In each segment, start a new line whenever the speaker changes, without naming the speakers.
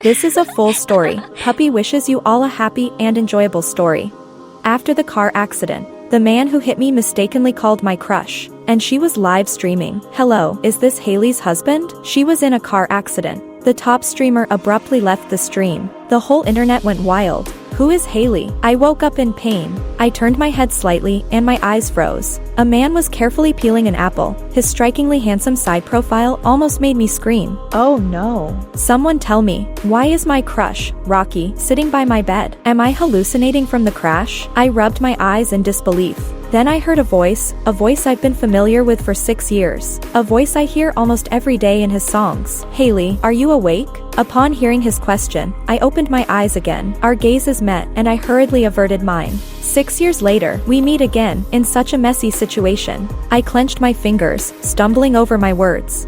This is a full story. Puppy wishes you all a happy and enjoyable story. After the car accident, the man who hit me mistakenly called my crush, and she was live streaming. Hello, is this Hailey's husband? She was in a car accident. The top streamer abruptly left the stream. The whole internet went wild. Who is Hailey? I woke up in pain. I turned my head slightly and my eyes froze. A man was carefully peeling an apple. His strikingly handsome side profile almost made me scream. Oh no. Someone tell me, why is my crush, Rockey, sitting by my bed? Am I hallucinating from the crash? I rubbed my eyes in disbelief. Then I heard a voice I've been familiar with for 6 years. A voice I hear almost every day in his songs. Hailey, are you awake? Upon hearing his question, I opened my eyes again. Our gazes met, and I hurriedly averted mine. 6 years later, we meet again, in such a messy situation. I clenched my fingers, stumbling over my words.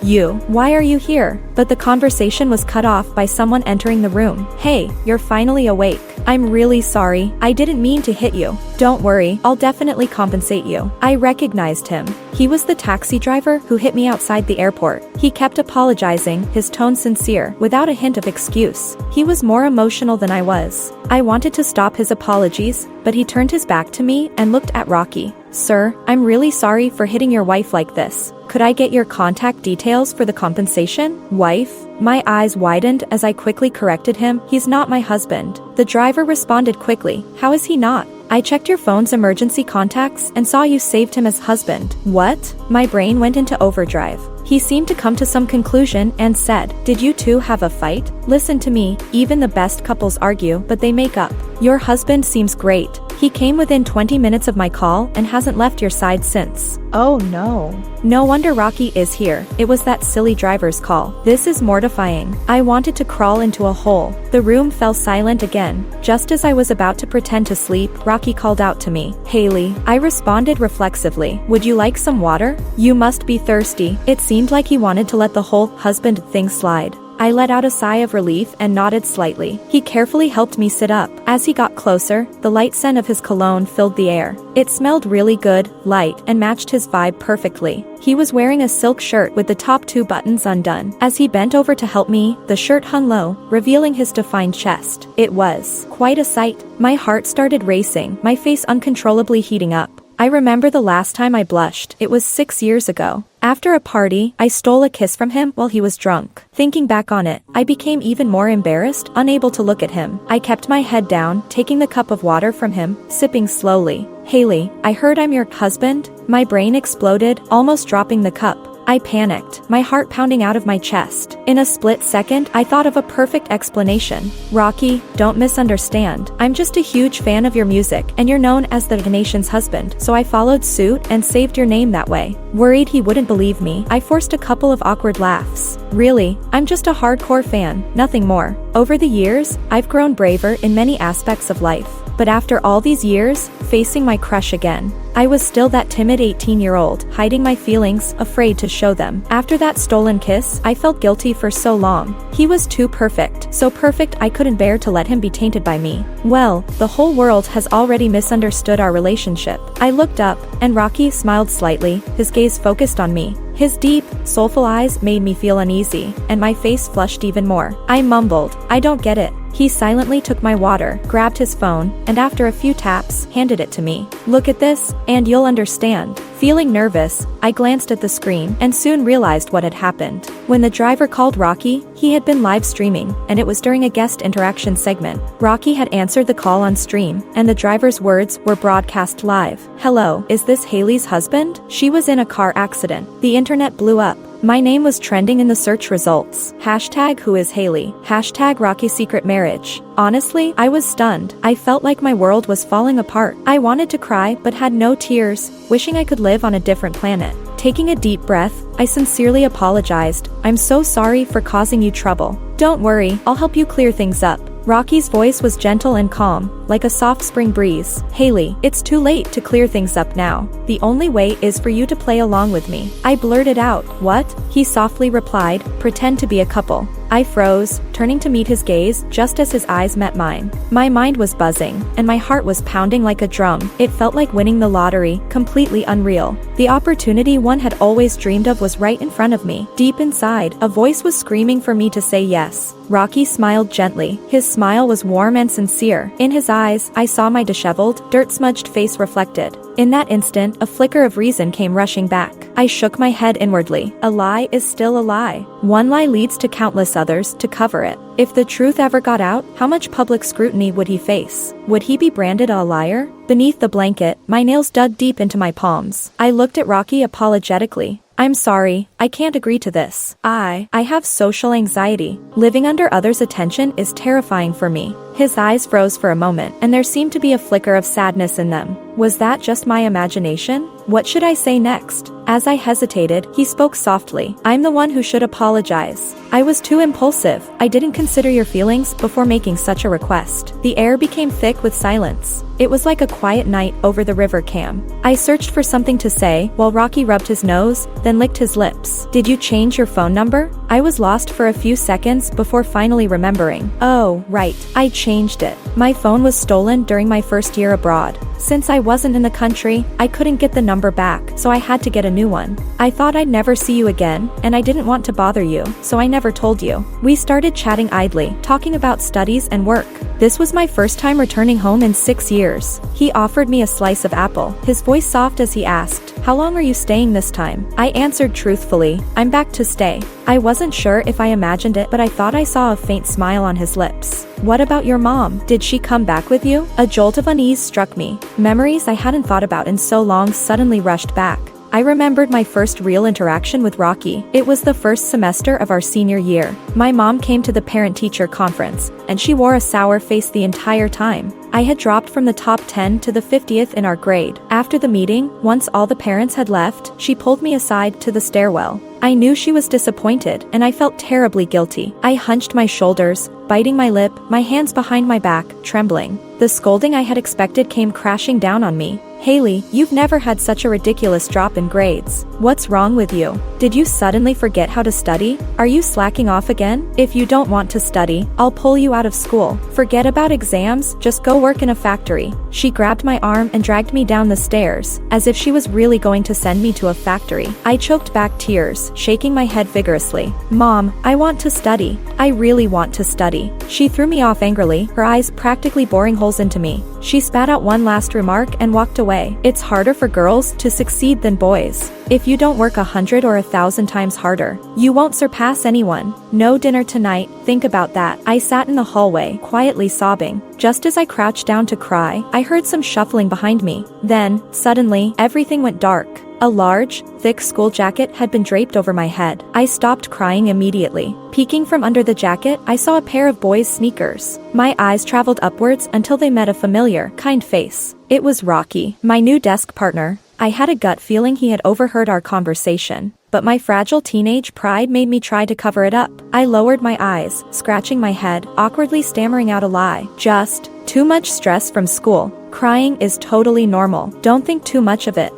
You, why are you here? But the conversation was cut off by someone entering the room. Hey, you're finally awake. I'm really sorry, I didn't mean to hit you. Don't worry, I'll definitely compensate you. I recognized him. He was the taxi driver who hit me outside the airport. He kept apologizing, his tone sincere, without a hint of excuse. He was more emotional than I was. I wanted to stop his apologies, but he turned his back to me and looked at Rockey. Sir, I'm really sorry for hitting your wife like this. Could I get your contact details for the compensation? Wife? My eyes widened as I quickly corrected him. He's not my husband. The driver responded quickly. How is he not? I checked your phone's emergency contacts and saw you saved him as husband. What? My brain went into overdrive. He seemed to come to some conclusion and said, did you two have a fight? Listen to me, even the best couples argue, but they make up. Your husband seems great. He came within 20 minutes of my call and hasn't left your side since. Oh no. No wonder Rockey is here. It was that silly driver's call. This is mortifying. I wanted to crawl into a hole. The room fell silent again. Just as I was about to pretend to sleep, Rockey called out to me. Hailey. I responded reflexively. Would you like some water? You must be thirsty. It seemed like he wanted to let the whole husband thing slide. I let out a sigh of relief and nodded slightly. He carefully helped me sit up. As he got closer, the light scent of his cologne filled the air. It smelled really good, light, and matched his vibe perfectly. He was wearing a silk shirt with the top 2 buttons undone. As he bent over to help me, the shirt hung low, revealing his defined chest. It was quite a sight. My heart started racing, my face uncontrollably heating up. I remember the last time I blushed. It was 6 years ago. After a party, I stole a kiss from him while he was drunk. Thinking back on it, I became even more embarrassed, unable to look at him. I kept my head down, taking the cup of water from him, sipping slowly. Hailey, I heard I'm your husband? My brain exploded, almost dropping the cup. I panicked, my heart pounding out of my chest. In a split second, I thought of a perfect explanation. Rockey, don't misunderstand. I'm just a huge fan of your music, and you're known as the nation's husband, so I followed suit and saved your name that way. Worried he wouldn't believe me, I forced a couple of awkward laughs. Really, I'm just a hardcore fan, nothing more. Over the years, I've grown braver in many aspects of life. But after all these years, facing my crush again, I was still that timid 18-year-old, hiding my feelings, afraid to show them. After that stolen kiss, I felt guilty for so long. He was too perfect, so perfect I couldn't bear to let him be tainted by me. Well, the whole world has already misunderstood our relationship. I looked up, and Rockey smiled slightly, his gaze focused on me. His deep, soulful eyes made me feel uneasy, and my face flushed even more. I mumbled, I don't get it. He silently took my water, grabbed his phone, and after a few taps, handed it to me. Look at this, and you'll understand. Feeling nervous, I glanced at the screen and soon realized what had happened. When the driver called Rockey, he had been live streaming, and it was during a guest interaction segment. Rockey had answered the call on stream, and the driver's words were broadcast live. Hello, is this Hailey's husband? She was in a car accident. The internet blew up. My name was trending in the search results. Hashtag who is Hailey? Hashtag Rockey secret marriage. Honestly, I was stunned. I felt like my world was falling apart. I wanted to cry but had no tears, wishing I could live on a different planet. Taking a deep breath, I sincerely apologized. I'm so sorry for causing you trouble. Don't worry, I'll help you clear things up. Rockey's voice was gentle and calm, like a soft spring breeze. Hailey, it's too late to clear things up now. The only way is for you to play along with me. I blurted out. What? He softly replied, pretend to be a couple. I froze, turning to meet his gaze just as his eyes met mine. My mind was buzzing, and my heart was pounding like a drum. It felt like winning the lottery, completely unreal. The opportunity one had always dreamed of was right in front of me. Deep inside, a voice was screaming for me to say yes. Rockey smiled gently. His smile was warm and sincere. In his eyes, I saw my disheveled, dirt-smudged face reflected. In that instant, a flicker of reason came rushing back. I shook my head inwardly. A lie is still a lie. One lie leads to countless others to cover it. If the truth ever got out, how much public scrutiny would he face? Would he be branded a liar? Beneath the blanket, my nails dug deep into my palms. I looked at Rockey apologetically. I'm sorry, I can't agree to this. I have social anxiety. Living under others' attention is terrifying for me. His eyes froze for a moment, and there seemed to be a flicker of sadness in them. Was that just my imagination? What should I say next? As I hesitated, he spoke softly. I'm the one who should apologize. I was too impulsive. I didn't consider your feelings before making such a request. The air became thick with silence. It was like a quiet night over the river Cam. I searched for something to say while Rockey rubbed his nose, then licked his lips. Did you change your phone number? I was lost for a few seconds before finally remembering. Oh, right. I changed it. My phone was stolen during my first year abroad. Since I wasn't in the country, I couldn't get the number back, so I had to get a new one. I thought I'd never see you again, and I didn't want to bother you, so I never told you. We started chatting idly, talking about studies and work. This was my first time returning home in 6 years. He offered me a slice of apple, his voice soft as he asked, "How long are you staying this time?" I answered truthfully, "I'm back to stay." I wasn't sure if I imagined it, but I thought I saw a faint smile on his lips. What about your mom? Did she come back with you? A jolt of unease struck me. Memories I hadn't thought about in so long suddenly rushed back. I remembered my first real interaction with Rockey. It was the first semester of our senior year. My mom came to the parent-teacher conference, and she wore a sour face the entire time. I had dropped from the top 10 to the 50th in our grade. After the meeting, once all the parents had left, she pulled me aside to the stairwell. I knew she was disappointed, and I felt terribly guilty. I hunched my shoulders, biting my lip, my hands behind my back, trembling. The scolding I had expected came crashing down on me. Hailey, you've never had such a ridiculous drop in grades. What's wrong with you? Did you suddenly forget how to study? Are you slacking off again? If you don't want to study, I'll pull you out of school. Forget about exams, just go work in a factory. She grabbed my arm and dragged me down the stairs, as if she was really going to send me to a factory. I choked back tears, shaking my head vigorously. Mom, I want to study. I really want to study. She threw me off angrily, her eyes practically boring holes into me. She spat out one last remark and walked away. It's harder for girls to succeed than boys. If you don't work 100 or 1,000 times harder, you won't surpass anyone. No dinner tonight, think about that. I sat in the hallway, quietly sobbing. Just as I crouched down to cry, I heard some shuffling behind me. Then, suddenly, everything went dark. A large, thick school jacket had been draped over my head. I stopped crying immediately. Peeking from under the jacket, I saw a pair of boys' sneakers. My eyes traveled upwards until they met a familiar, kind face. It was Rockey, my new desk partner. I had a gut feeling he had overheard our conversation, but my fragile teenage pride made me try to cover it up. I lowered my eyes, scratching my head, awkwardly stammering out a lie. Just, too much stress from school. Crying is totally normal. Don't think too much of it,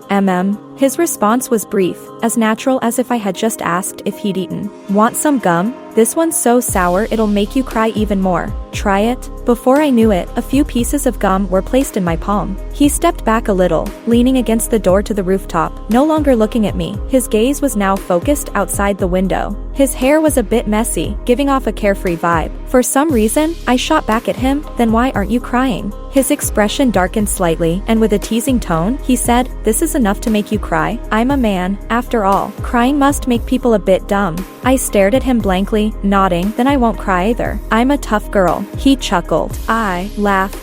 His response was brief, as natural as if I had just asked if he'd eaten. Want some gum? This one's so sour it'll make you cry even more. Try it? Before I knew it, a few pieces of gum were placed in my palm. He stepped back a little, leaning against the door to the rooftop, no longer looking at me. His gaze was now focused outside the window. His hair was a bit messy, giving off a carefree vibe. For some reason, I shot back at him, "Then why aren't you crying?" His expression darkened slightly, and with a teasing tone, he said, "This is enough to make you cry. I'm a man, after all. Crying must make people a bit dumb." I stared at him blankly, nodding, "Then I won't cry either. I'm a tough girl." He chuckled. I laugh.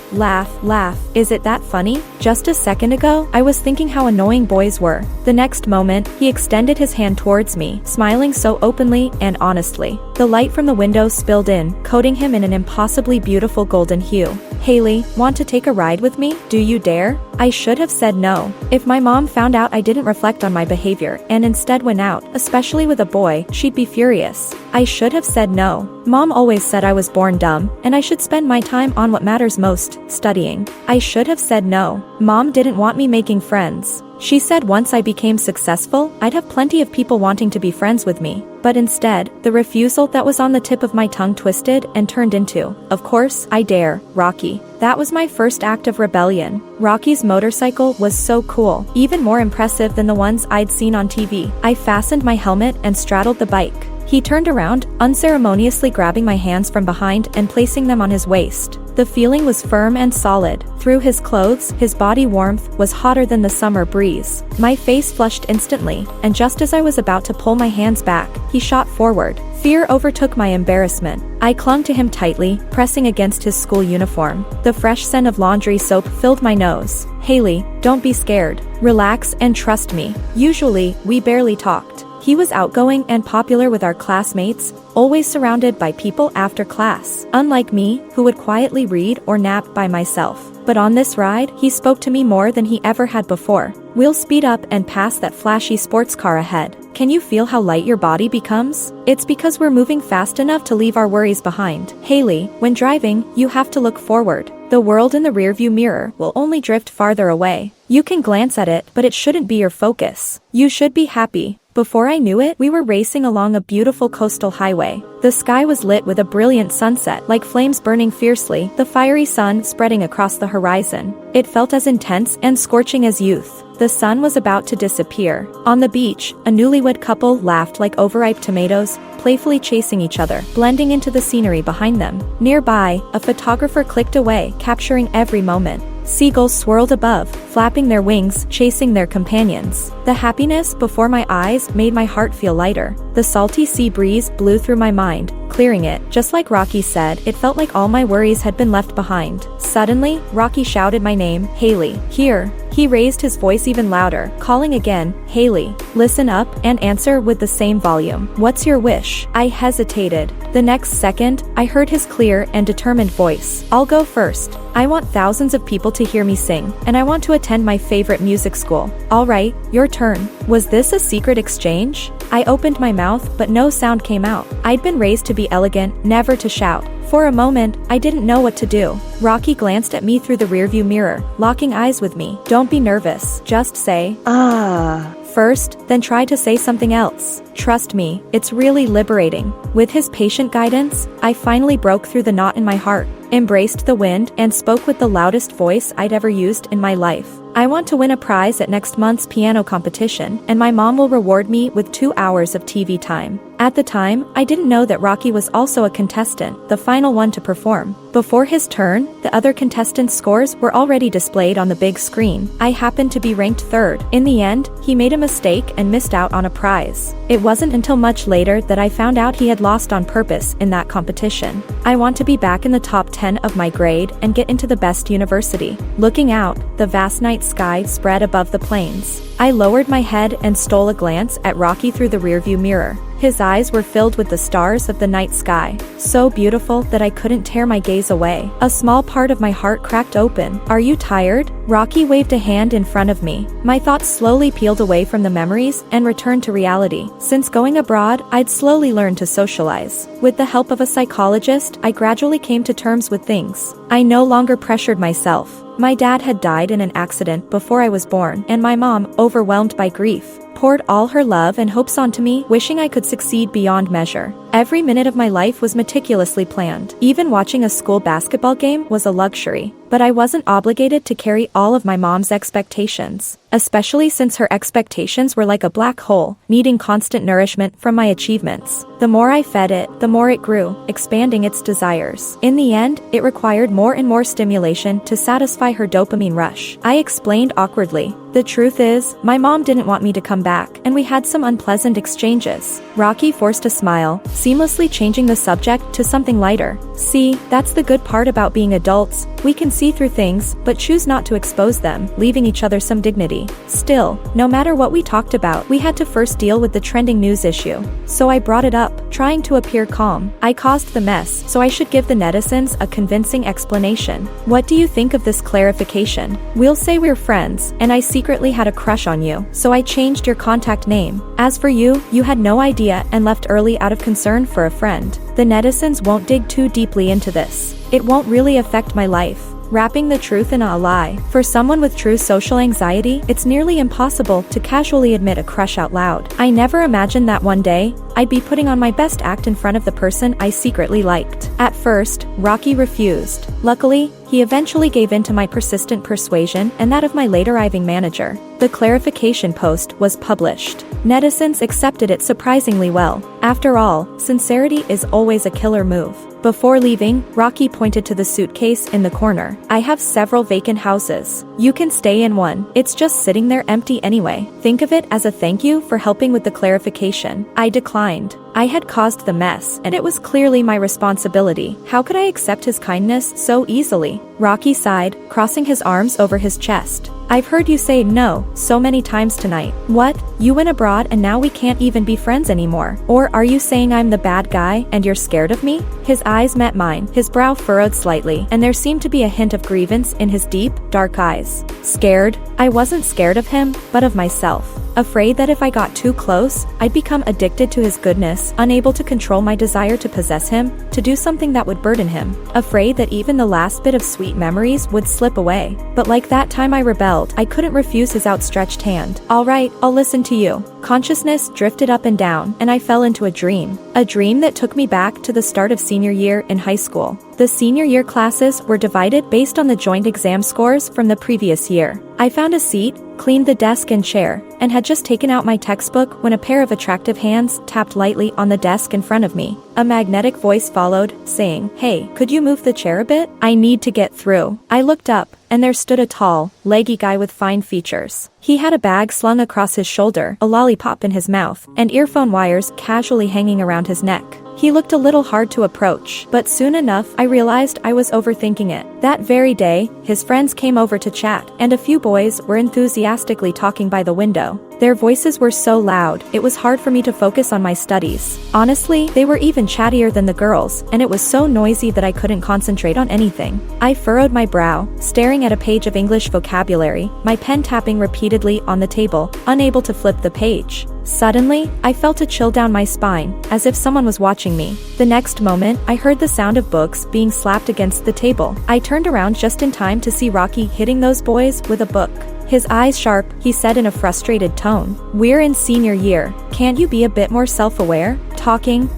Is it that funny? Just a second ago, I was thinking how annoying boys were. The next moment, he extended his hand towards me, smiling so openly and honestly. The light from the window spilled in, coating him in an impossibly beautiful golden hue. "Hailey, want to take a ride with me? Do you dare?" I should have said no. If my mom found out I didn't reflect on my behavior and instead went out, especially with a boy, she'd be furious. I should have said no. Mom always said I was born dumb, and I should spend my time on what matters most, studying. I should have said no. Mom didn't want me making friends. She said once I became successful, I'd have plenty of people wanting to be friends with me. But instead, the refusal that was on the tip of my tongue twisted and turned into, "Of course, I dare, Rockey." That was my first act of rebellion. Rockey's motorcycle was so cool, even more impressive than the ones I'd seen on TV. I fastened my helmet and straddled the bike. He turned around, unceremoniously grabbing my hands from behind and placing them on his waist. The feeling was firm and solid. Through his clothes, his body warmth was hotter than the summer breeze. My face flushed instantly, and just as I was about to pull my hands back, he shot forward. Fear overtook my embarrassment. I clung to him tightly, pressing against his school uniform. The fresh scent of laundry soap filled my nose. "Hailey, don't be scared. Relax and trust me." Usually, we barely talked. He was outgoing and popular with our classmates, always surrounded by people after class. Unlike me, who would quietly read or nap by myself. But on this ride, he spoke to me more than he ever had before. "We'll speed up and pass that flashy sports car ahead. Can you feel how light your body becomes? It's because we're moving fast enough to leave our worries behind. Hailey, when driving, you have to look forward. The world in the rearview mirror will only drift farther away. You can glance at it, but it shouldn't be your focus. You should be happy." Before I knew it, we were racing along a beautiful coastal highway. The sky was lit with a brilliant sunset, like flames burning fiercely, the fiery sun spreading across the horizon. It felt as intense and scorching as youth. The sun was about to disappear. On the beach, a newlywed couple laughed like overripe tomatoes, playfully chasing each other, blending into the scenery behind them. Nearby, a photographer clicked away, capturing every moment. Seagulls swirled above, flapping their wings, chasing their companions. The happiness before my eyes made my heart feel lighter. The salty sea breeze blew through my mind, clearing it. Just like Rockey said, it felt like all my worries had been left behind. Suddenly, Rockey shouted my name, "Hailey, here." He raised his voice even louder, calling again, "Hailey, listen up," and answer with the same volume. "What's your wish?" I hesitated. The next second, I heard his clear and determined voice. "I'll go first. I want thousands of people to hear me sing, and I want to attend my favorite music school." "All right, your turn." Was this a secret exchange? I opened my mouth, but no sound came out. I'd been raised to be elegant, never to shout. For a moment, I didn't know what to do. Rockey glanced at me through the rearview mirror, locking eyes with me. "Don't be nervous. Just say, ah, first, then try to say something else. Trust me, it's really liberating." With his patient guidance, I finally broke through the knot in my heart, embraced the wind, and spoke with the loudest voice I'd ever used in my life. "I want to win a prize at next month's piano competition, and my mom will reward me with 2 hours of TV time." At the time, I didn't know that Rockey was also a contestant, the final one to perform. Before his turn, the other contestants' scores were already displayed on the big screen. I happened to be ranked third. In the end, he made a mistake and missed out on a prize. It wasn't until much later that I found out he had lost on purpose in that competition. I want to be back in the top 10 of my grade and get into the best university. Looking out, the vast night sky spread above the plains. I lowered my head and stole a glance at Rockey through the rearview mirror. His eyes were filled with the stars of the night sky, so beautiful that I couldn't tear my gaze away. A small part of my heart cracked open. "Are you tired?" Rockey waved a hand in front of me. My thoughts slowly peeled away from the memories and returned to reality. Since going abroad, I'd slowly learned to socialize. With the help of a psychologist, I gradually came to terms with things. I no longer pressured myself. My dad had died in an accident before I was born, and my mom, overwhelmed by grief, poured all her love and hopes onto me, wishing I could succeed beyond measure. Every minute of my life was meticulously planned. Even watching a school basketball game was a luxury. But I wasn't obligated to carry all of my mom's expectations, especially since her expectations were like a black hole, needing constant nourishment from my achievements. The more I fed it, the more it grew, expanding its desires. In the end, it required more and more stimulation to satisfy her dopamine rush. I explained awkwardly. "The truth is, my mom didn't want me to come back, and we had some unpleasant exchanges." Rockey forced a smile, seamlessly changing the subject to something lighter. "See, that's the good part about being adults. We can see through things, but choose not to expose them, leaving each other some dignity. Still, no matter what we talked about, we had to first deal with the trending news issue. So I brought it up, trying to appear calm. I caused the mess, so I should give the netizens a convincing explanation. What do you think of this clarification? We'll say we're friends, and I secretly had a crush on you, so I changed your contact name. As for you, you had no idea and left early out of concern for a friend. The netizens won't dig too deeply into this. It won't really affect my life." Wrapping the truth in a lie. For someone with true social anxiety, it's nearly impossible to casually admit a crush out loud. I never imagined that one day, I'd be putting on my best act in front of the person I secretly liked. At first, Rockey refused. Luckily, he eventually gave in to my persistent persuasion and that of my late arriving manager. the clarification post was published. Netizens accepted it surprisingly well. After all, sincerity is always a killer move. Before leaving, Rockey pointed to the suitcase in the corner. I have several vacant houses. You can stay in one. It's just sitting there empty anyway. Think of it as a thank you for helping with the clarification. I declined. I had caused the mess, and it was clearly my responsibility. How could I accept his kindness so easily? Rockey sighed, crossing his arms over his chest. I've heard you say no so many times tonight. What? You went abroad and now we can't even be friends anymore? Or are you saying I'm the bad guy and you're scared of me? His eyes met mine, his brow furrowed slightly, and there seemed to be a hint of grievance in his deep, dark eyes. Scared? I wasn't scared of him, but of myself. Afraid that if I got too close, I'd become addicted to his goodness, unable to control my desire to possess him, to do something that would burden him. Afraid that even the last bit of sweet memories would slip away. But like that time I rebelled, I couldn't refuse his outstretched hand. All right, I'll listen to you. Consciousness drifted up and down, and I fell into a dream. A dream that took me back to the start of senior year in high school. The senior year classes were divided based on the joint exam scores from the previous year. I found a seat, cleaned the desk and chair, and had just taken out my textbook when a pair of attractive hands tapped lightly on the desk in front of me. A magnetic voice followed, saying, "Hey, could you move the chair a bit? I need to get through." I looked up, and there stood a tall, leggy guy with fine features. He had a bag slung across his shoulder, a lollipop in his mouth, and earphone wires casually hanging around his neck. He looked a little hard to approach, but soon enough I realized I was overthinking it. That very day, his friends came over to chat, and a few boys were enthusiastically talking by the window. Their voices were so loud, it was hard for me to focus on my studies. Honestly, they were even chattier than the girls, and it was so noisy that I couldn't concentrate on anything. I furrowed my brow, staring at a page of English vocabulary, my pen tapping repeatedly on the table, unable to flip the page. Suddenly, I felt a chill down my spine, as if someone was watching me. The next moment, I heard the sound of books being slapped against the table. I turned around just in time to see Rockey hitting those boys with a book. His eyes sharp, he said in a frustrated tone, "We're in senior year. Can't you be a bit more self-aware? Talking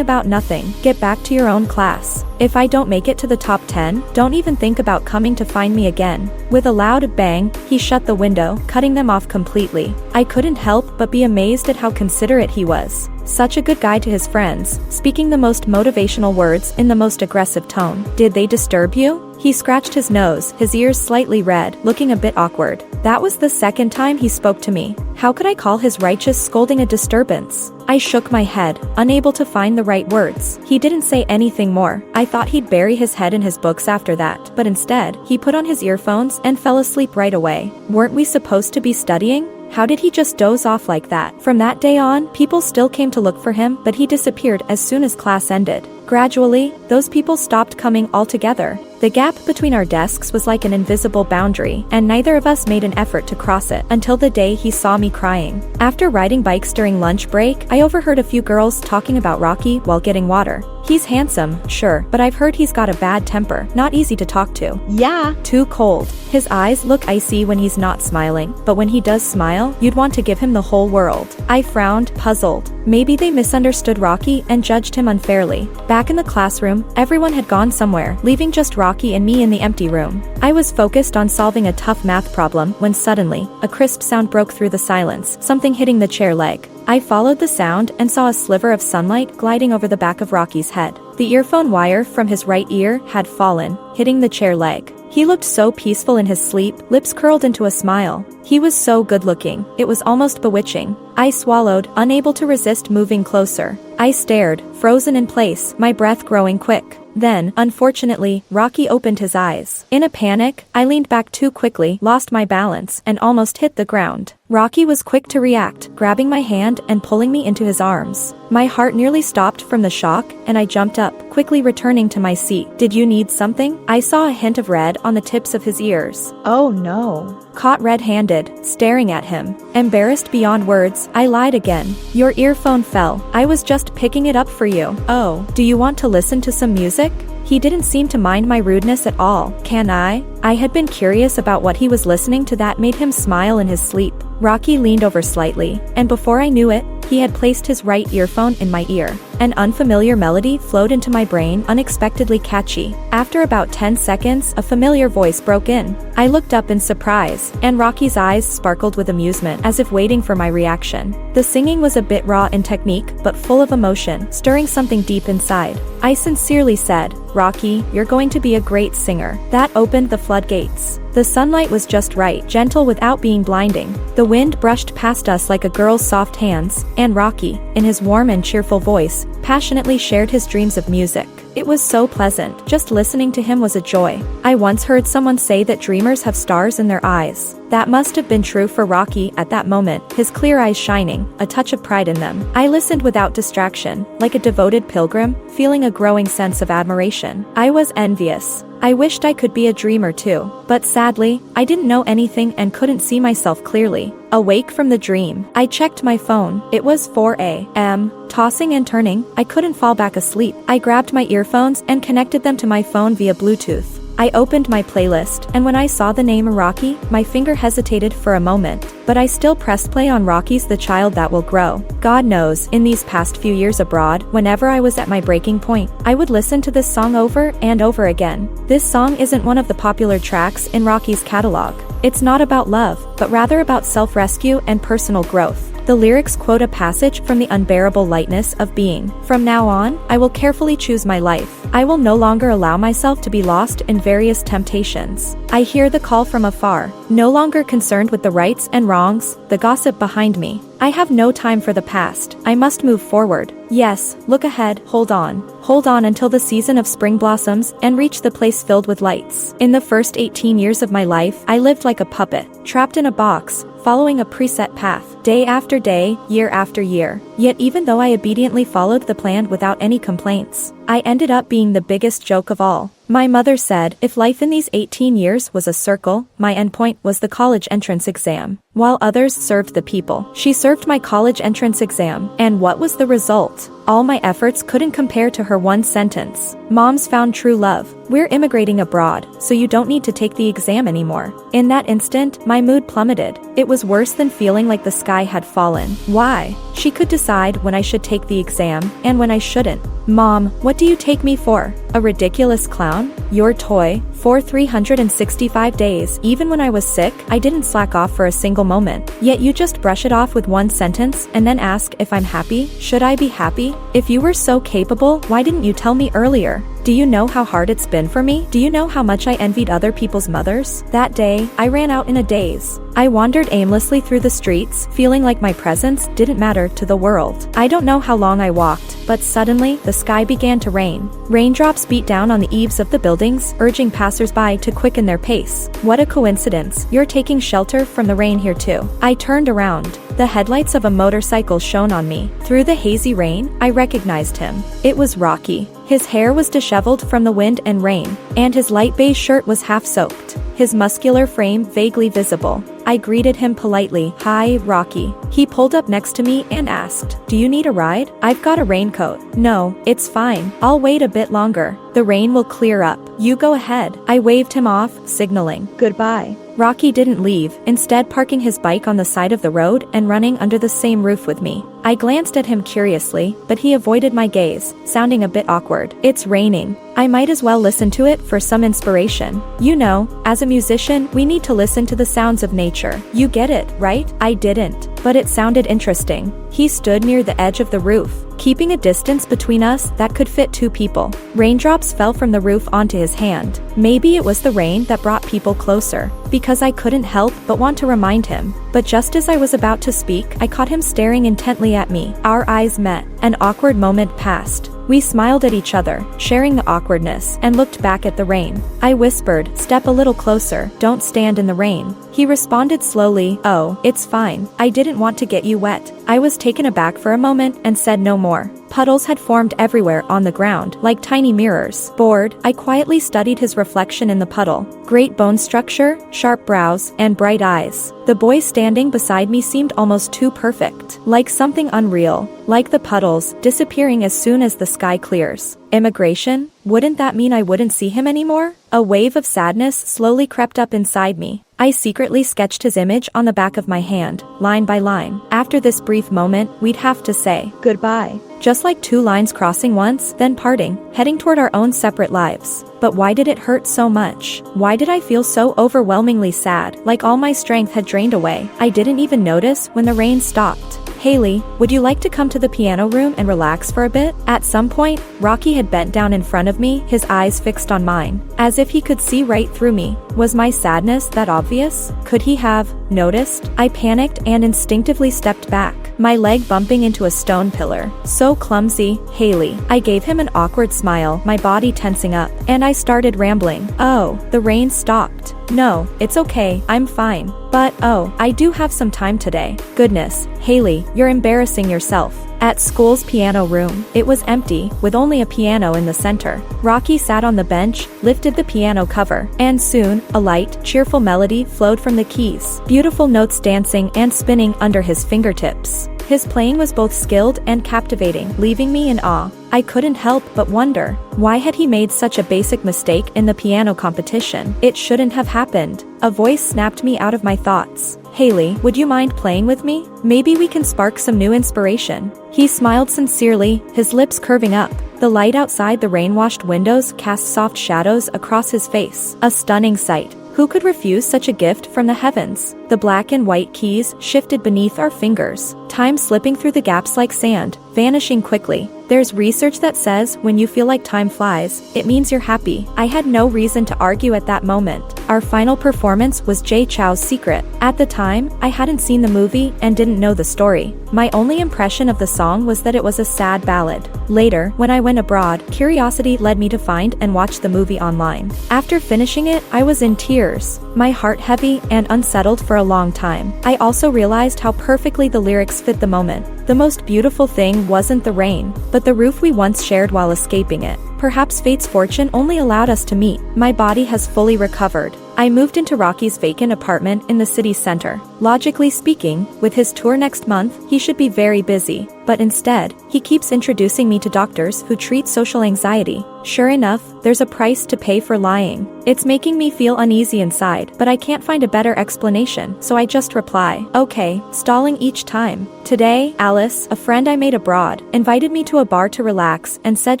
about nothing. Get back to your own class. If I don't make it to the top 10, don't even think about coming to find me again." With a loud bang, he shut the window, cutting them off completely. I couldn't help but be amazed at how considerate he was. Such a good guy to his friends, speaking the most motivational words in the most aggressive tone. Did they disturb you? He scratched his nose, his ears slightly red, looking a bit awkward. That was the second time he spoke to me. How could I call his righteous scolding a disturbance? I shook my head, unable to find the right words. He didn't say anything more. I thought he'd bury his head in his books after that, but instead, he put on his earphones and fell asleep right away. Weren't we supposed to be studying? How did he just doze off like that? From that day on, people still came to look for him, but he disappeared as soon as class ended. Gradually, those people stopped coming altogether. The gap between our desks was like an invisible boundary, and neither of us made an effort to cross it until the day he saw me crying. After riding bikes during lunch break, I overheard a few girls talking about Rockey while getting water. He's handsome, sure, but I've heard he's got a bad temper, not easy to talk to. Yeah, too cold. His eyes look icy when he's not smiling, but when he does smile, you'd want to give him the whole world. I frowned, puzzled. Maybe they misunderstood Rockey and judged him unfairly. Back in the classroom, everyone had gone somewhere, leaving just Rockey and me in the empty room. I was focused on solving a tough math problem when suddenly, a crisp sound broke through the silence, something hitting the chair leg. I followed the sound and saw a sliver of sunlight gliding over the back of Rockey's head. The earphone wire from his right ear had fallen, hitting the chair leg. He looked so peaceful in his sleep, lips curled into a smile. He was so good-looking, it was almost bewitching. I swallowed, unable to resist moving closer. I stared, frozen in place, my breath growing quick. Then, unfortunately, Rockey opened his eyes. In a panic, I leaned back too quickly, lost my balance, and almost hit the ground. Rockey was quick to react, grabbing my hand and pulling me into his arms. My heart nearly stopped from the shock, and I jumped up, quickly returning to my seat. "Did you need something?" I saw a hint of red on the tips of his ears. "Oh no." Caught red-handed, staring at him. Embarrassed beyond words, I lied again. "Your earphone fell. I was just picking it up for you." "Oh, do you want to listen to some music?" He didn't seem to mind my rudeness at all. "Can I?" I had been curious about what he was listening to that made him smile in his sleep. Rockey leaned over slightly, and before I knew it, he had placed his right earphone in my ear. An unfamiliar melody flowed into my brain, unexpectedly catchy. After about 10 seconds, a familiar voice broke in. I looked up in surprise, and Rocky's eyes sparkled with amusement, as if waiting for my reaction. The singing was a bit raw in technique, but full of emotion, stirring something deep inside. I sincerely said, "Rockey, you're going to be a great singer." That opened the floodgates. The sunlight was just right, gentle without being blinding. The wind brushed past us like a girl's soft hands, and Rockey, in his warm and cheerful voice, passionately shared his dreams of music. It was so pleasant, just listening to him was a joy. I once heard someone say that dreamers have stars in their eyes. That must have been true for Rockey at that moment, his clear eyes shining, a touch of pride in them. I listened without distraction, like a devoted pilgrim, feeling a growing sense of admiration. I was envious. I wished I could be a dreamer too. But sadly, I didn't know anything and couldn't see myself clearly. Awake from the dream, I checked my phone. It was 4 a.m. Tossing and turning, I couldn't fall back asleep. I grabbed my earphones and connected them to my phone via Bluetooth. I opened my playlist, and when I saw the name Rockey, my finger hesitated for a moment, but I still pressed play on Rockey's The Child That Will Grow. God knows, in these past few years abroad, whenever I was at my breaking point, I would listen to this song over and over again. This song isn't one of the popular tracks in Rockey's catalog. It's not about love, but rather about self-rescue and personal growth. The lyrics quote a passage from The Unbearable Lightness of Being. "From now on, I will carefully choose my life. I will no longer allow myself to be lost in various temptations. I hear the call from afar, no longer concerned with the rights and wrongs, the gossip behind me. I have no time for the past. I must move forward. Yes, look ahead, hold on. Hold on until the season of spring blossoms and reach the place filled with lights." In the first 18 years of my life, I lived like a puppet, trapped in a box, following a preset path, day after day, year after year. Yet even though I obediently followed the plan without any complaints, I ended up being the biggest joke of all. My mother said, if life in these 18 years was a circle, my endpoint was the college entrance exam. While others served the people, she served my college entrance exam. And what was the result? All my efforts couldn't compare to her one sentence. "Mom's found true love. We're immigrating abroad, so you don't need to take the exam anymore." In that instant, my mood plummeted. It was worse than feeling like the sky had fallen. Why? She could decide when I should take the exam, and when I shouldn't. "Mom, what do you take me for? A ridiculous clown? Your toy?" For 365 days, even when I was sick, I didn't slack off for a single moment. Yet you just brush it off with one sentence and then ask if I'm happy? Should I be happy? If you were so capable, why didn't you tell me earlier? Do you know how hard it's been for me? Do you know how much I envied other people's mothers? That day, I ran out in a daze. I wandered aimlessly through the streets, feeling like my presence didn't matter to the world. I don't know how long I walked, but suddenly, the sky began to rain. Raindrops beat down on the eaves of the buildings, urging passers-by to quicken their pace. What a coincidence, you're taking shelter from the rain here too. I turned around. The headlights of a motorcycle shone on me. Through the hazy rain, I recognized him. It was Rockey. His hair was disheveled from the wind and rain, and his light beige shirt was half soaked, his muscular frame vaguely visible. I greeted him politely. "Hi, Rockey." He pulled up next to me and asked, "Do you need a ride? I've got a raincoat." "No, it's fine. I'll wait a bit longer. The rain will clear up. You go ahead." I waved him off, signaling goodbye. Rockey didn't leave, instead parking his bike on the side of the road and running under the same roof with me. I glanced at him curiously, but he avoided my gaze, sounding a bit awkward. "It's raining. I might as well listen to it for some inspiration. You know, as a musician, we need to listen to the sounds of nature. You get it, right?" I didn't, but it sounded interesting. He stood near the edge of the roof, keeping a distance between us that could fit two people. Raindrops fell from the roof onto his hand. Maybe it was the rain that brought people closer, because I couldn't help but want to remind him. But just as I was about to speak, I caught him staring intently at me. Our eyes met. An awkward moment passed. We smiled at each other, sharing the awkwardness, and looked back at the rain. I whispered, "Step a little closer, don't stand in the rain." He responded slowly, "Oh, it's fine. I didn't want to get you wet." I was taken aback for a moment and said no more. Puddles had formed everywhere on the ground, like tiny mirrors. Bored, I quietly studied his reflection in the puddle. Great bone structure, sharp brows, and bright eyes. The boy standing beside me seemed almost too perfect, like something unreal, like the puddles, disappearing as soon as the sky clears. Immigration? Wouldn't that mean I wouldn't see him anymore? A wave of sadness slowly crept up inside me. I secretly sketched his image on the back of my hand, line by line. After this brief moment, we'd have to say goodbye. just like two lines crossing once, then parting, heading toward our own separate lives. But why did it hurt so much? Why did I feel so overwhelmingly sad, like all my strength had drained away? I didn't even notice when the rain stopped. Hailey, would you like to come to the piano room and relax for a bit? At some point, Rockey had bent down in front of me, his eyes fixed on mine, as if he could see right through me. Was my sadness that obvious? Could he have noticed? I panicked and instinctively stepped back, my leg bumping into a stone pillar. So clumsy, Hailey. I gave him an awkward smile, my body tensing up, and I started rambling. Oh, the rain stopped. No, it's okay, I'm fine. But oh, I do have some time today. Goodness, Hailey, you're embarrassing yourself. At school's piano room, it was empty, with only a piano in the center. Rockey sat on the bench, lifted the piano cover, and soon, a light, cheerful melody flowed from the keys, beautiful notes dancing and spinning under his fingertips. His playing was both skilled and captivating, leaving me in awe. I couldn't help but wonder, why had he made such a basic mistake in the piano competition? It shouldn't have happened. A voice snapped me out of my thoughts. Hailey, would you mind playing with me? Maybe we can spark some new inspiration. He smiled sincerely, his lips curving up. The light outside the rain-washed windows cast soft shadows across his face. A stunning sight. Who could refuse such a gift from the heavens? The black and white keys shifted beneath our fingers, time slipping through the gaps like sand, vanishing quickly. There's research that says when you feel like time flies, it means you're happy. I had no reason to argue at that moment. Our final performance was Jay Chou's Secret. At the time, I hadn't seen the movie and didn't know the story. My only impression of the song was that it was a sad ballad. Later, when I went abroad, curiosity led me to find and watch the movie online. After finishing it, I was in tears, my heart heavy and unsettled for a long time. I also realized how perfectly the lyrics fit the moment. The most beautiful thing wasn't the rain, but the roof we once shared while escaping it. Perhaps fate's fortune only allowed us to meet. My body has fully recovered. I moved into Rockey's vacant apartment in the city center. Logically speaking, with his tour next month, he should be very busy. But instead, he keeps introducing me to doctors who treat social anxiety. Sure enough, there's a price to pay for lying. It's making me feel uneasy inside, but I can't find a better explanation, so I just reply, okay, stalling each time. Today, Alice, a friend I made abroad, invited me to a bar to relax and said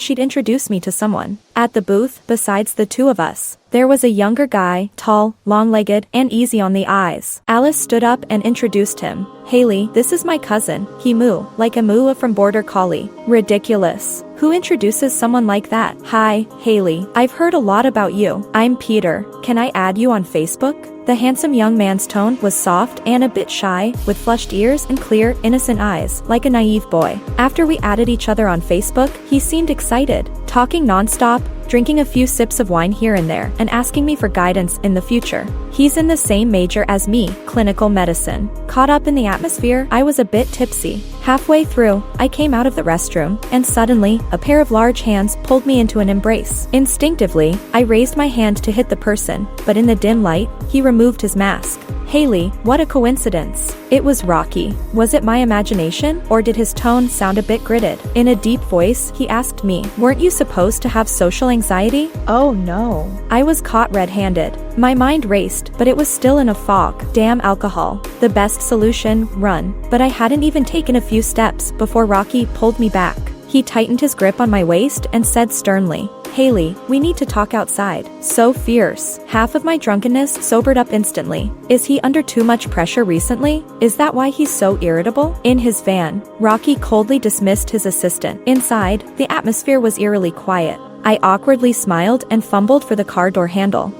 she'd introduce me to someone. At the booth, besides the two of us, there was a younger guy, tall, long-legged, and easy on the eyes. Alice stood up and introduced him. Hailey, this is my cousin. He moo, like a moo from Border Collie. Ridiculous. Who introduces someone like that? Hi, Hailey. I've heard a lot about you. I'm Peter. Can I add you on Facebook? The handsome young man's tone was soft and a bit shy, with flushed ears and clear, innocent eyes, like a naive boy. After we added each other on Facebook, he seemed excited, talking nonstop, drinking a few sips of wine here and there, and asking me for guidance in the future. He's in the same major as me, clinical medicine. Caught up in the atmosphere, I was a bit tipsy. Halfway through, I came out of the restroom, and suddenly, a pair of large hands pulled me into an embrace. Instinctively, I raised my hand to hit the person, but in the dim light, he removed his mask. Hailey, what a coincidence. It was Rockey. Was it my imagination, or did his tone sound a bit gritted? In a deep voice, he asked me, weren't you supposed to have social anxiety? Oh no. I was caught red-handed. My mind raced, but it was still in a fog. Damn alcohol. The best solution, run. But I hadn't even taken a few steps before Rockey pulled me back. He tightened his grip on my waist and said sternly, Hailey, we need to talk outside. So fierce. Half of my drunkenness sobered up instantly. Is he under too much pressure recently? Is that why he's so irritable? In his van, Rockey coldly dismissed his assistant. Inside, the atmosphere was eerily quiet. I awkwardly smiled and fumbled for the car door handle.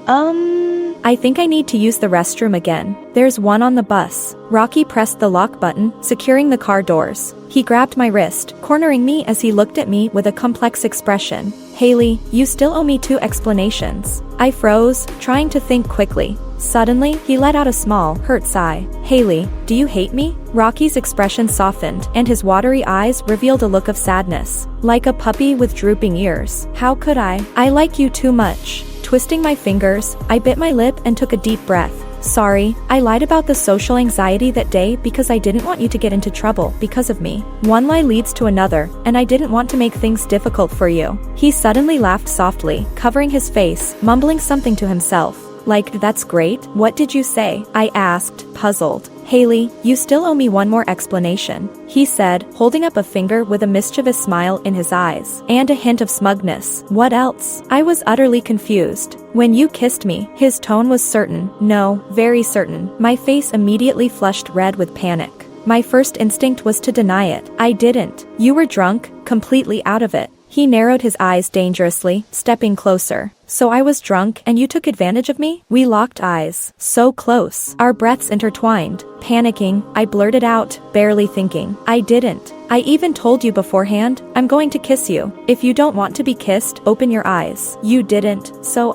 I think I need to use the restroom again. There's one on the bus. Rockey pressed the lock button, securing the car doors. He grabbed my wrist, cornering me as he looked at me with a complex expression. Hailey, you still owe me 2 explanations. I froze, trying to think quickly. Suddenly, he let out a small, hurt sigh. Hailey, do you hate me? Rockey's expression softened, and his watery eyes revealed a look of sadness. Like a puppy with drooping ears. How could I? I like you too much. Twisting my fingers, I bit my lip and took a deep breath. Sorry, I lied about the social anxiety that day because I didn't want you to get into trouble because of me. One lie leads to another, and I didn't want to make things difficult for you. He suddenly laughed softly, covering his face, mumbling something to himself. Like, that's great, what did you say? I asked, puzzled. Hailey, you still owe me one more explanation, he said, holding up a finger with a mischievous smile in his eyes, and a hint of smugness. What else? I was utterly confused. When you kissed me, his tone was certain, no, very certain. My face immediately flushed red with panic. My first instinct was to deny it. I didn't. You were drunk, completely out of it. He narrowed his eyes dangerously, stepping closer. So I was drunk and you took advantage of me? We locked eyes. So close. Our breaths intertwined. Panicking, I blurted out, barely thinking. I didn't. I even told you beforehand, I'm going to kiss you. If you don't want to be kissed, open your eyes. You didn't, so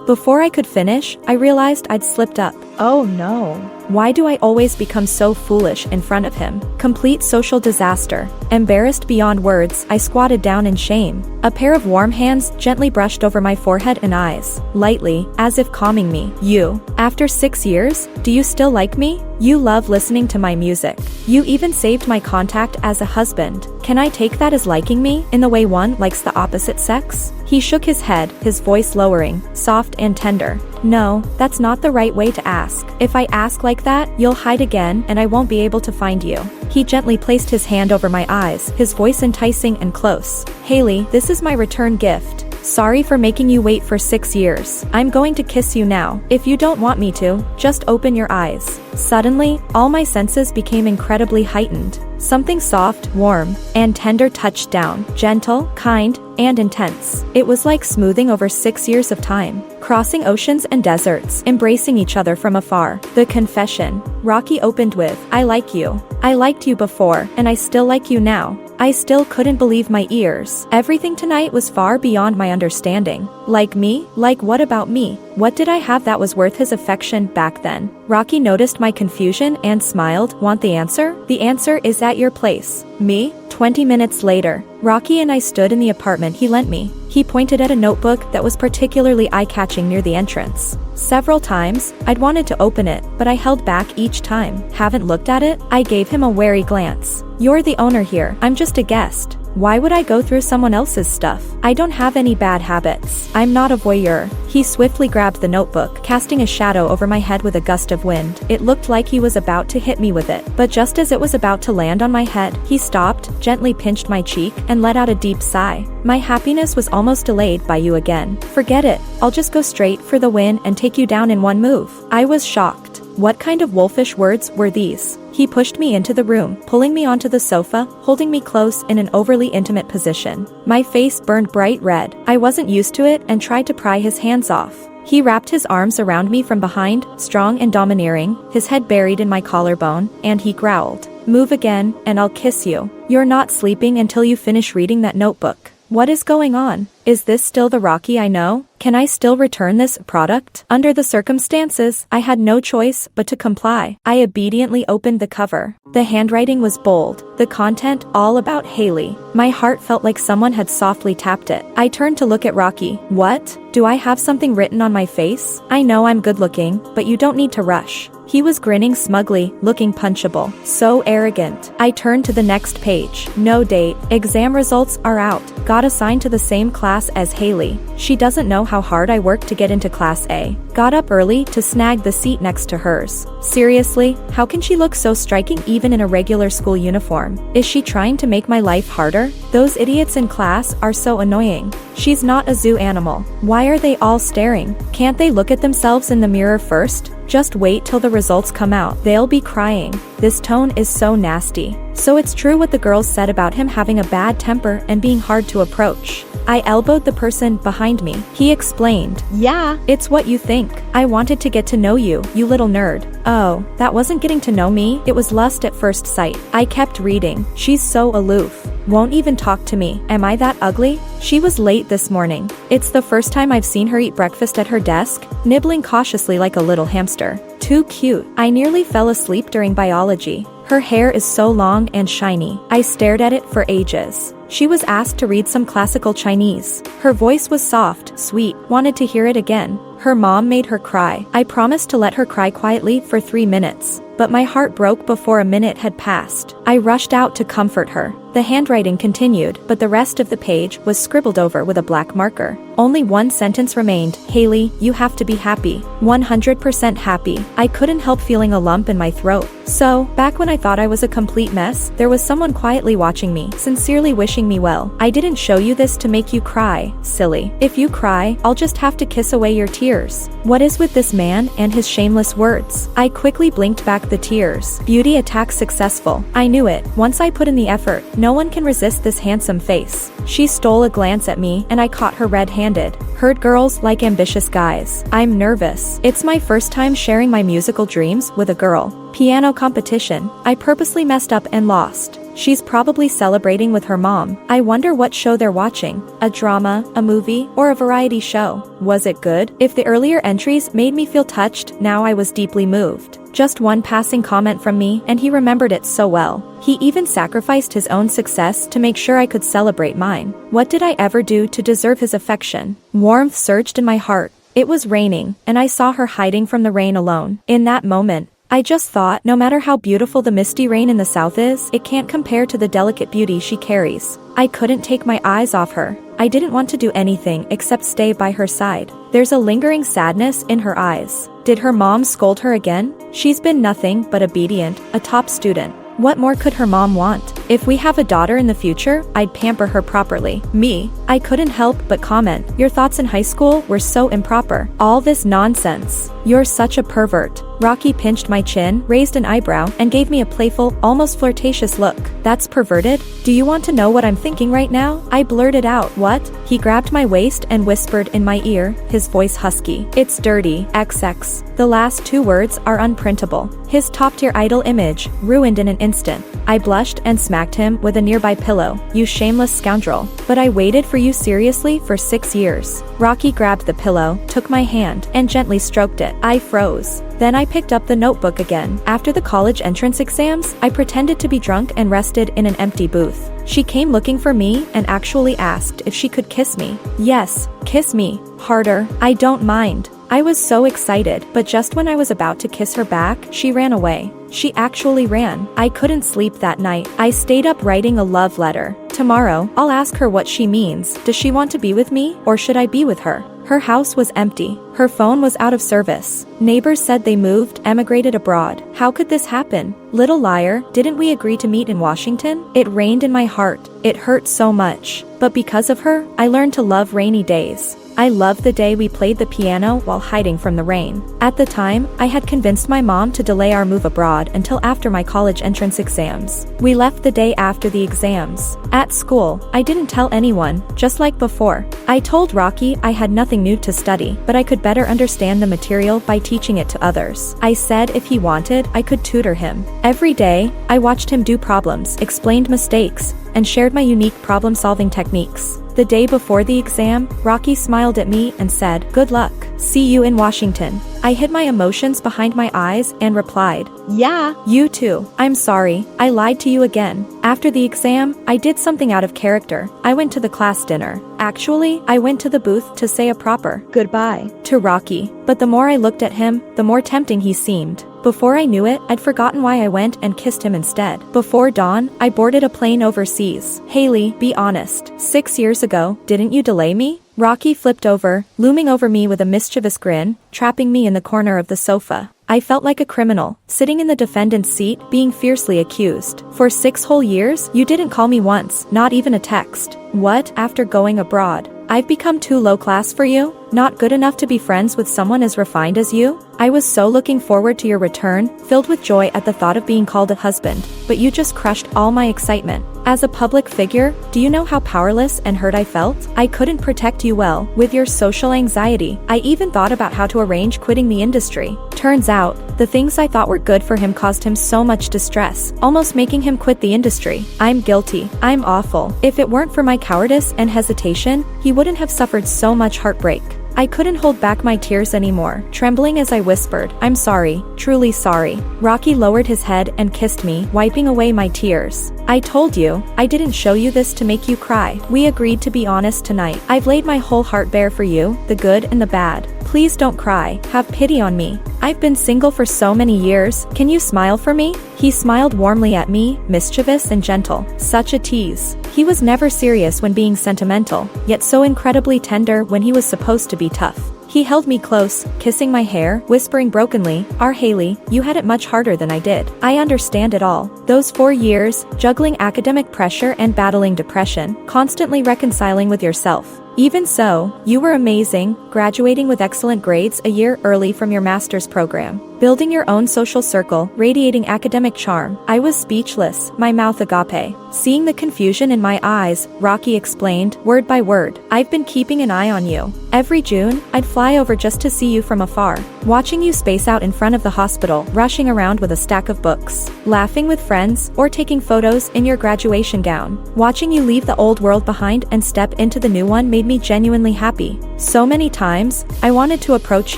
Before I could finish, I realized I'd slipped up. Oh no. Why do I always become so foolish in front of him? Complete social disaster. Embarrassed beyond words, I squatted down in shame. A pair of warm hands gently brushed over my forehead and eyes, lightly, as if calming me. You. After 6 years, do you still like me? You love listening to my music. You even saved my contact as a husband. Can I take that as liking me, in the way one likes the opposite sex? He shook his head, his voice lowering, soft and tender. No, that's not the right way to ask. If I ask like that, you'll hide again and I won't be able to find you. He gently placed his hand over my eyes, his voice enticing and close. Hailey, this is my return gift. Sorry for making you wait for 6 years. I'm going to kiss you now. If you don't want me to, just open your eyes. Suddenly, all my senses became incredibly heightened. Something soft, warm, and tender touched down, gentle, kind, and intense. It was like smoothing over 6 years of time, crossing oceans and deserts, embracing each other from afar. The confession. Rockey opened with, I like you. I liked you before, and I still like you now. I still couldn't believe my ears. Everything tonight was far beyond my understanding. Like me? Like what about me? What did I have that was worth his affection back then? Rockey noticed my confusion and smiled. Want the answer? The answer is at your place. Me? 20 minutes later, Rockey and I stood in the apartment he lent me. He pointed at a notebook that was particularly eye-catching near the entrance. Several times, I'd wanted to open it, but I held back each time. Haven't looked at it? I gave him a wary glance. You're the owner here. I'm just a guest. Why would I go through someone else's stuff? I don't have any bad habits. I'm not a voyeur. He swiftly grabbed the notebook, casting a shadow over my head with a gust of wind. It looked like he was about to hit me with it. But just as it was about to land on my head, he stopped, gently pinched my cheek, and let out a deep sigh. My happiness was almost delayed by you again. Forget it. I'll just go straight for the win and take you down in one move. I was shocked. What kind of wolfish words were these? He pushed me into the room, pulling me onto the sofa, holding me close in an overly intimate position. My face burned bright red. I wasn't used to it and tried to pry his hands off. He wrapped his arms around me from behind, strong and domineering, his head buried in my collarbone, and he growled, "Move again, and I'll kiss you. You're not sleeping until you finish reading that notebook." What is going on? Is this still the Rockey I know? Can I still return this product? Under the circumstances, I had no choice but to comply. I obediently opened the cover. The handwriting was bold, the content all about Hailey. My heart felt like someone had softly tapped it. I turned to look at Rockey. What? Do I have something written on my face? I know I'm good looking, but you don't need to rush. He was grinning smugly, looking punchable. So arrogant. I turned to the next page. No date. Exam results are out. Got assigned to the same class as Hailey. She doesn't know how hard I worked to get into Class A. Got up early to snag the seat next to hers. Seriously, how can she look so striking even in a regular school uniform? Is she trying to make my life harder? Those idiots in class are so annoying. She's not a zoo animal. Why are they all staring? Can't they look at themselves in the mirror first? Just wait till the results come out. They'll be crying. This tone is so nasty. So it's true what the girls said about him having a bad temper and being hard to approach. I elbowed the person behind me. He explained, "Yeah, it's what you think. I wanted to get to know you, you little nerd." Oh, that wasn't getting to know me, it was lust at first sight. I kept reading. She's so aloof. Won't even talk to me. Am I that ugly? She was late this morning. It's the first time I've seen her eat breakfast at her desk, nibbling cautiously like a little hamster. Too cute. I nearly fell asleep during biology. Her hair is so long and shiny. I stared at it for ages. She was asked to read some classical Chinese. Her voice was soft, sweet, wanted to hear it again. Her mom made her cry. I promised to let her cry quietly for 3 minutes. but my heart broke before a minute had passed. I rushed out to comfort her. The handwriting continued, but the rest of the page was scribbled over with a black marker. Only one sentence remained. Hailey, you have to be happy. 100% happy. I couldn't help feeling a lump in my throat. So, back when I thought I was a complete mess, there was someone quietly watching me, sincerely wishing me well. I didn't show you this to make you cry, silly. If you cry, I'll just have to kiss away your tears. What is with this man and his shameless words? I quickly blinked back the tears. Beauty attack successful. I knew it. Once I put in the effort, no one can resist this handsome face. She stole a glance at me, and I caught her red-handed. Heard girls like ambitious guys. I'm nervous. It's my first time sharing my musical dreams with a girl. Piano competition. I purposely messed up and lost. She's probably celebrating with her mom. I wonder what show they're watching. A drama, a movie, or a variety show. Was it good? If the earlier entries made me feel touched, now I was deeply moved. Just one passing comment from me, and he remembered it so well. He even sacrificed his own success to make sure I could celebrate mine. What did I ever do to deserve his affection? Warmth surged in my heart. It was raining, and I saw her hiding from the rain alone. In that moment, I just thought, no matter how beautiful the misty rain in the south is, it can't compare to the delicate beauty she carries. I couldn't take my eyes off her. I didn't want to do anything except stay by her side. There's a lingering sadness in her eyes. Did her mom scold her again? She's been nothing but obedient, a top student. What more could her mom want? If we have a daughter in the future, I'd pamper her properly. Me, I couldn't help but comment. Your thoughts in high school were so improper. All this nonsense. You're such a pervert. Rockey pinched my chin, raised an eyebrow, and gave me a playful, almost flirtatious look. That's perverted? Do you want to know what I'm thinking right now? I blurted out. What? He grabbed my waist and whispered in my ear, his voice husky. It's dirty, XX. The last two words are unprintable. His top-tier idol image, ruined in an instant. I blushed and smacked him with a nearby pillow. You shameless scoundrel. But I waited for you seriously for 6 years. Rockey grabbed the pillow, took my hand, and gently stroked it. I froze. Then I picked up the notebook again. After the college entrance exams, I pretended to be drunk and rested in an empty booth. She came looking for me and actually asked if she could kiss me. Yes, kiss me. Harder. I don't mind. I was so excited, but just when I was about to kiss her back, she ran away. She actually ran. I couldn't sleep that night. I stayed up writing a love letter. Tomorrow, I'll ask her what she means. Does she want to be with me, or should I be with her? Her house was empty. Her phone was out of service. Neighbors said they moved, emigrated abroad. How could this happen? Little liar, didn't we agree to meet in Washington? It rained in my heart. It hurt so much. But because of her, I learned to love rainy days. I loved the day we played the piano while hiding from the rain. At the time, I had convinced my mom to delay our move abroad until after my college entrance exams. We left the day after the exams. At school, I didn't tell anyone, just like before. I told Rockey I had nothing new to study, but I could better understand the material by teaching it to others. I said if he wanted, I could tutor him. Every day, I watched him do problems, explained mistakes, and shared my unique problem-solving techniques. The day before the exam, Rockey smiled at me and said, "Good luck. See you in Washington." I hid my emotions behind my eyes and replied, "Yeah, you too. I'm sorry. I lied to you again." After the exam, I did something out of character. I went to the class dinner. Actually, I went to the booth to say a proper goodbye to Rockey. But the more I looked at him, the more tempting he seemed. Before I knew it, I'd forgotten why I went and kissed him instead. Before dawn, I boarded a plane overseas. Hailey, be honest. 6 years ago, didn't you delay me? Rockey flipped over, looming over me with a mischievous grin, trapping me in the corner of the sofa. I felt like a criminal, sitting in the defendant's seat, being fiercely accused. For 6 whole years, you didn't call me once, not even a text. What, after going abroad? I've become too low class for you? Not good enough to be friends with someone as refined as you? I was so looking forward to your return, filled with joy at the thought of being called a husband, but you just crushed all my excitement. As a public figure, do you know how powerless and hurt I felt? I couldn't protect you well, with your social anxiety. I even thought about how to arrange quitting the industry. Turns out, the things I thought were good for him caused him so much distress, almost making him quit the industry. I'm guilty. I'm awful. If it weren't for my cowardice and hesitation, he wouldn't have suffered so much heartbreak. I couldn't hold back my tears anymore, trembling as I whispered, "I'm sorry, truly sorry." Rockey lowered his head and kissed me, wiping away my tears. I told you, I didn't show you this to make you cry. We agreed to be honest tonight. I've laid my whole heart bare for you, the good and the bad. Please don't cry, have pity on me. I've been single for so many years, can you smile for me? He smiled warmly at me, mischievous and gentle. Such a tease. He was never serious when being sentimental, yet so incredibly tender when he was supposed to be tough. He held me close, kissing my hair, whispering brokenly, "Our Hailey, you had it much harder than I did. I understand it all. Those 4 years, juggling academic pressure and battling depression, constantly reconciling with yourself. Even so, you were amazing, graduating with excellent grades a year early from your master's program. Building your own social circle, radiating academic charm. I was speechless, my mouth agape. Seeing the confusion in my eyes, Rockey explained, word by word, I've been keeping an eye on you. Every June, I'd fly over just to see you from afar. Watching you space out in front of the hospital, rushing around with a stack of books. Laughing with friends, or taking photos in your graduation gown. Watching you leave the old world behind and step into the new one made me genuinely happy. So many times, I wanted to approach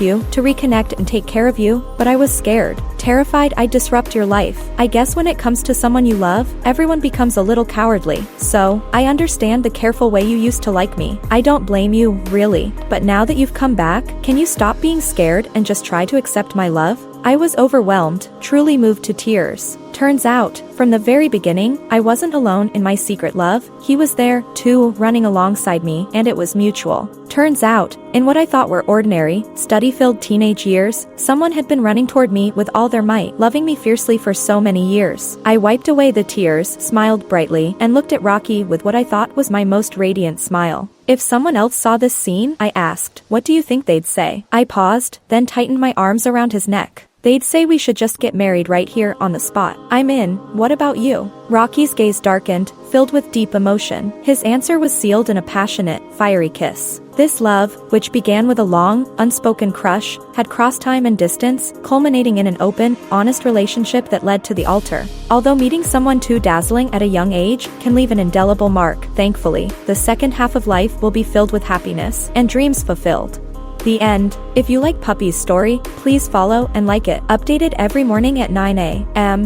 you, to reconnect and take care of you, but I was scared. Terrified I'd disrupt your life. I guess when it comes to someone you love, everyone becomes a little cowardly. So, I understand the careful way you used to like me. I don't blame you, really. But now that you've come back, can you stop being scared and just try to accept my love? I was overwhelmed, truly moved to tears. Turns out, from the very beginning, I wasn't alone in my secret love. He was there, too, running alongside me, and it was mutual. Turns out, in what I thought were ordinary, study-filled teenage years, someone had been running toward me with all their might, loving me fiercely for so many years. I wiped away the tears, smiled brightly, and looked at Rockey with what I thought was my most radiant smile. If someone else saw this scene, I asked, what do you think they'd say? I paused, then tightened my arms around his neck. They'd say we should just get married right here on the spot. I'm in, what about you? Rockey's gaze darkened, filled with deep emotion. His answer was sealed in a passionate, fiery kiss. This love, which began with a long, unspoken crush, had crossed time and distance, culminating in an open, honest relationship that led to the altar. Although meeting someone too dazzling at a young age can leave an indelible mark, thankfully, the second half of life will be filled with happiness and dreams fulfilled. The end. If you like Puppy's story, please follow and like it. Updated every morning at 9 a.m.